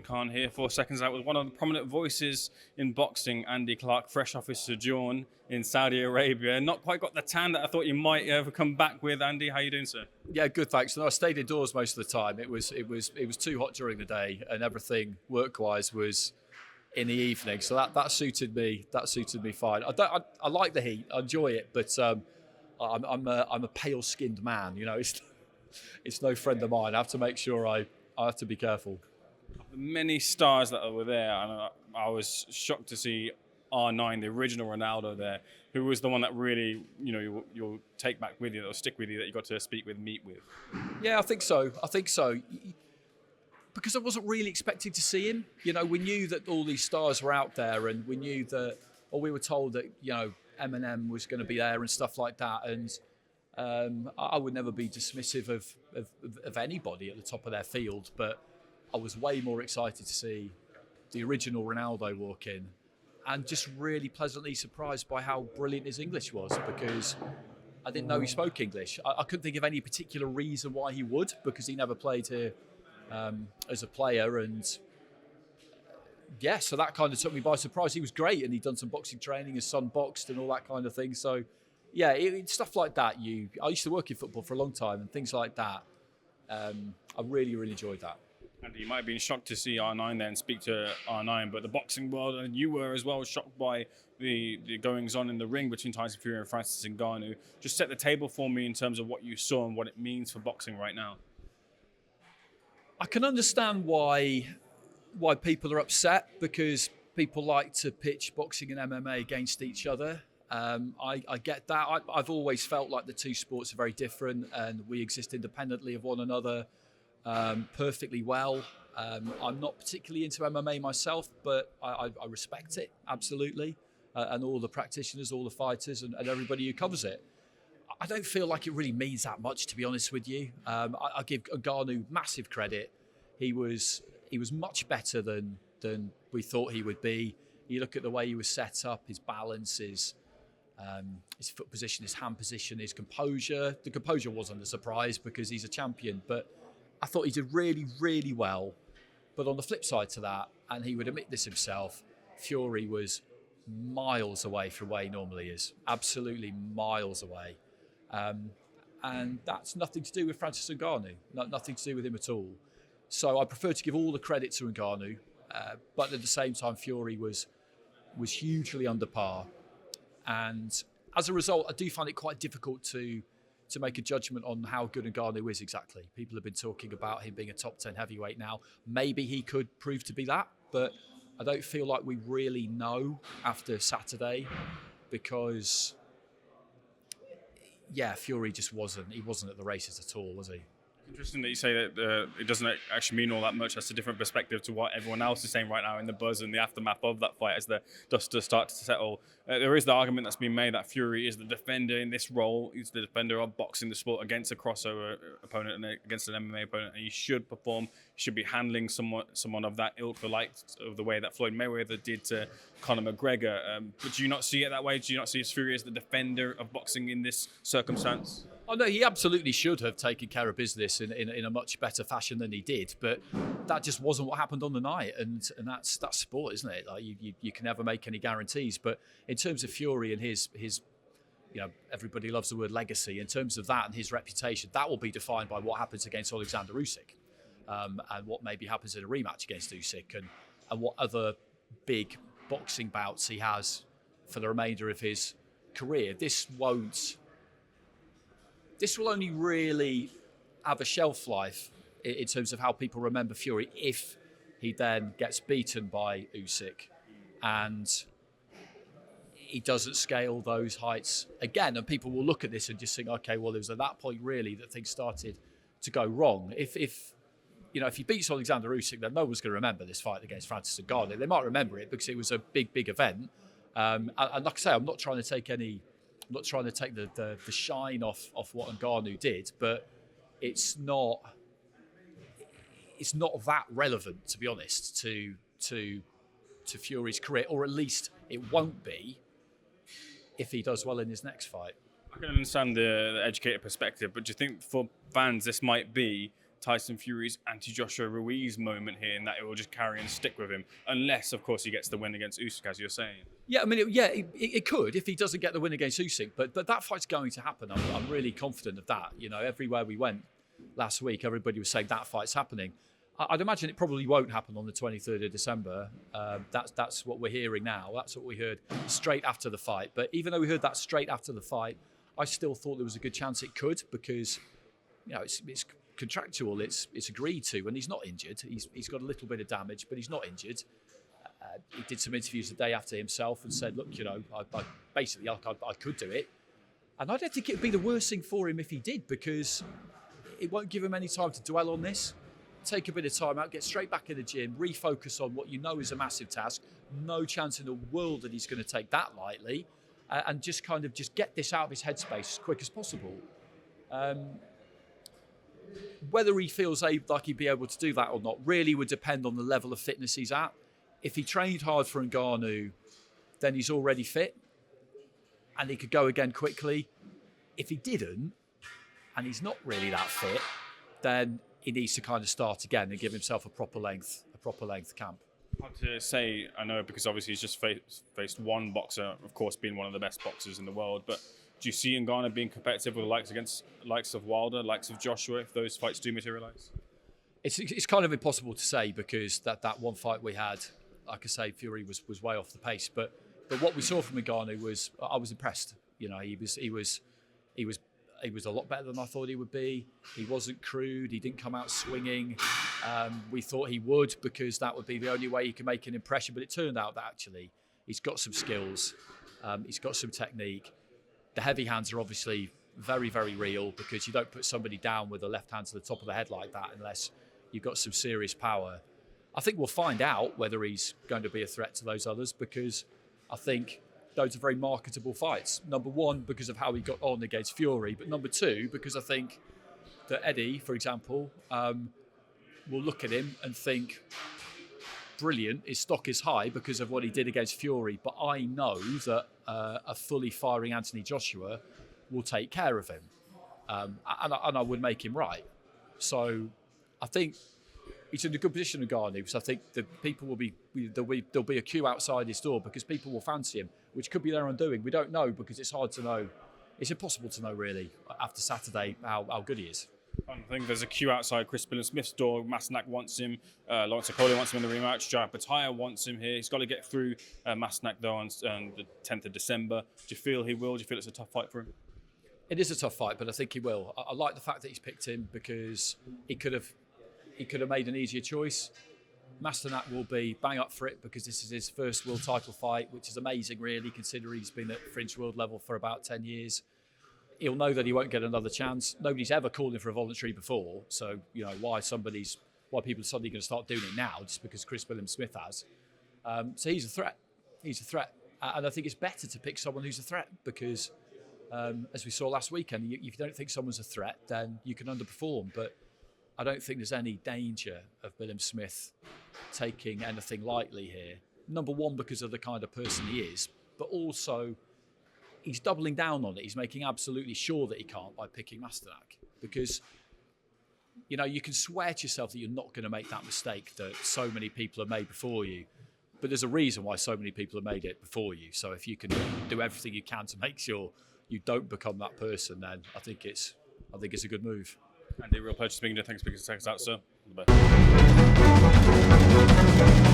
Simon Khan here for Seconds Out with one of the prominent voices in boxing, Andy Clarke, fresh off his sojourn in Saudi Arabia. Not quite got the tan that I thought you might ever come back with. Andy, how you doing, sir? Yeah, good, thanks. No, I stayed indoors most of the time. It was too hot during the day, and everything work-wise was in the evening. So that suited me. That suited me fine. I like the heat. I enjoy it, but I'm a pale-skinned man. You know, it's no friend of mine. I have to make sure I have to be careful. The many stars that were there, and I was shocked to see R9, the original Ronaldo there, who was the one that really, you'll take back with you, or stick with you, that you got to speak with, meet with. Yeah, I think so. Because I wasn't really expecting to see him. You know, we knew that all these stars were out there, and we knew that, or we were told that, Eminem was going to be there and stuff like that. And I would never be dismissive of anybody at the top of their field, but I was way more excited to see the original Ronaldo walk in, and just really pleasantly surprised by how brilliant his English was, because I didn't know he spoke English. I couldn't think of any particular reason why he would, because he never played here as a player, and yeah, so that kind of took me by surprise. He was great, and he'd done some boxing training, his son boxed and all that kind of thing. So yeah, stuff like that. I used to work in football for a long time, and things like that. I really, really enjoyed that. And you might have been shocked to see R9 there and speak to R9, but the boxing world, and you were as well, shocked by the goings-on in the ring between Tyson Fury and Francis Ngannou. Just set the table for me in terms of what you saw and what it means for boxing right now. I can understand why people are upset, because people like to pitch boxing and MMA against each other. I get that. I've always felt like the two sports are very different, and we exist independently of one another perfectly well. I'm not particularly into MMA myself, but I respect it, absolutely. And all the practitioners, all the fighters, and everybody who covers it. I don't feel like it really means that much, to be honest with you. I give Ngannou massive credit. He was much better than we thought he would be. You look at the way he was set up, his balance, his foot position, his hand position, his composure. The composure wasn't a surprise because he's a champion, but I thought he did really, really well. But on the flip side to that, and he would admit this himself, Fury was miles away from where he normally is. Absolutely miles away. And that's nothing to do with Francis Ngannou, nothing to do with him at all. So I prefer to give all the credit to Ngannou, but at the same time, Fury was hugely under par. And as a result, I do find it quite difficult to make a judgment on how good Ngannou is exactly. People have been talking about him being a top 10 heavyweight now. Maybe he could prove to be that, but I don't feel like we really know after Saturday, because yeah, Fury just wasn't. He wasn't at the races at all, was he? Interesting that you say that it doesn't actually mean all that much. That's a different perspective to what everyone else is saying right now in the buzz and the aftermath of that fight as the dust starts to settle. There is the argument that's been made that Fury is the defender in this role. He's the defender of boxing the sport against a crossover opponent and against an MMA opponent, and he should perform. He should be handling someone of that ilk, the likes of the way that Floyd Mayweather did to Conor McGregor. But do you not see it that way? Do you not see Fury as the defender of boxing in this circumstance? Oh no, he absolutely should have taken care of business in a much better fashion than he did, but that just wasn't what happened on the night, and that's sport, isn't it? Like you can never make any guarantees. But in terms of Fury and his everybody loves the word legacy. In terms of that and his reputation, that will be defined by what happens against Alexander Usyk, and what maybe happens in a rematch against Usyk, and what other big boxing bouts he has for the remainder of his career. This will only really have a shelf life in terms of how people remember Fury if he then gets beaten by Usyk and he doesn't scale those heights again. And people will look at this and just think, okay, well, it was at that point really that things started to go wrong. If he beats Alexander Usyk, then no one's going to remember this fight against Francis Ngannou. They might remember it because it was a big, big event. And like I say, I'm not trying to take the shine off what Ngannou did, but it's not that relevant, to be honest, to Fury's career, or at least it won't be if he does well in his next fight. I can understand the educated perspective, but do you think for fans this might be Tyson Fury's anti-Joshua Ruiz moment here, in that it will just carry and stick with him, unless, of course, he gets the win against Usyk, as you're saying. Yeah, I mean, it could if he doesn't get the win against Usyk, but that fight's going to happen. I'm really confident of that. You know, everywhere we went last week, everybody was saying that fight's happening. I'd imagine it probably won't happen on the 23rd of December. That's what we're hearing now. That's what we heard straight after the fight. But even though we heard that straight after the fight, I still thought there was a good chance it could, because, you know, it's contractual. It's agreed to, and he's not injured. He's got a little bit of damage, but he's not injured. He did some interviews the day after himself and said, look, you know, I could do it. And I don't think it would be the worst thing for him if he did, because it won't give him any time to dwell on this. Take a bit of time out, get straight back in the gym, refocus on what you know is a massive task. No chance in the world that he's going to take that lightly, and just get this out of his headspace as quick as possible. Whether he feels like he'd be able to do that or not really would depend on the level of fitness he's at. If he trained hard for Ngannou, then he's already fit and he could go again quickly. If he didn't, and he's not really that fit, then he needs to kind of start again and give himself a proper length camp. Hard to say, I know, because obviously he's just faced one boxer, of course, being one of the best boxers in the world. But do you see Ngannou being competitive with the likes of Wilder, likes of Joshua, if those fights do materialise? It's kind of impossible to say, because that one fight we had, like I say, Fury was way off the pace. But what we saw from Ngannou was, I was impressed. You know, he was a lot better than I thought he would be. He wasn't crude. He didn't come out swinging. We thought he would, because that would be the only way he could make an impression. But it turned out that actually he's got some skills. He's got some technique. The heavy hands are obviously very, very real, because you don't put somebody down with a left hand to the top of the head like that unless you've got some serious power. I think we'll find out whether he's going to be a threat to those others, because I think those are very marketable fights. Number one, because of how he got on against Fury, but number two, because I think that Eddie, for example, will look at him and think, brilliant, his stock is high because of what he did against Fury, but I know that a fully firing Anthony Joshua will take care of him, and I would make him right. So I think he's in a good position, Ngannou. So I think the people there'll be a queue outside his door, because people will fancy him, which could be their undoing. We don't know, because it's hard to know. It's impossible to know, really, after Saturday, how good he is. I think there's a queue outside Chris Smith's door. Masternak wants him. Lawrence Okolie wants him in the rematch. Jai Pataya wants him here. He's got to get through Masternak, though, on the 10th of December. Do you feel he will? Do you feel it's a tough fight for him? It is a tough fight, but I think he will. I like the fact that he's picked him, because he could have made an easier choice. Masternak will be bang up for it, because this is his first world title fight, which is amazing, really, considering he's been at fringe world level for about 10 years. He'll know that he won't get another chance. Nobody's ever called him for a voluntary before, so you know why people are suddenly going to start doing it now just because Chris Smith has. So he's a threat. He's a threat, and I think it's better to pick someone who's a threat, because as we saw last weekend, if you don't think someone's a threat, then you can underperform. But I don't think there's any danger of William Smith taking anything lightly here. Number one, because of the kind of person he is, but also he's doubling down on it. He's making absolutely sure that he can't by picking Masternak, because you know you can swear to yourself that you're not going to make that mistake that so many people have made before you. But there's a reason why so many people have made it before you. So if you can do everything you can to make sure you don't become that person, then I think it's a good move. Andy, real pleasure speaking to you. Thanks for speaking to SecondsOut, sir. All the best.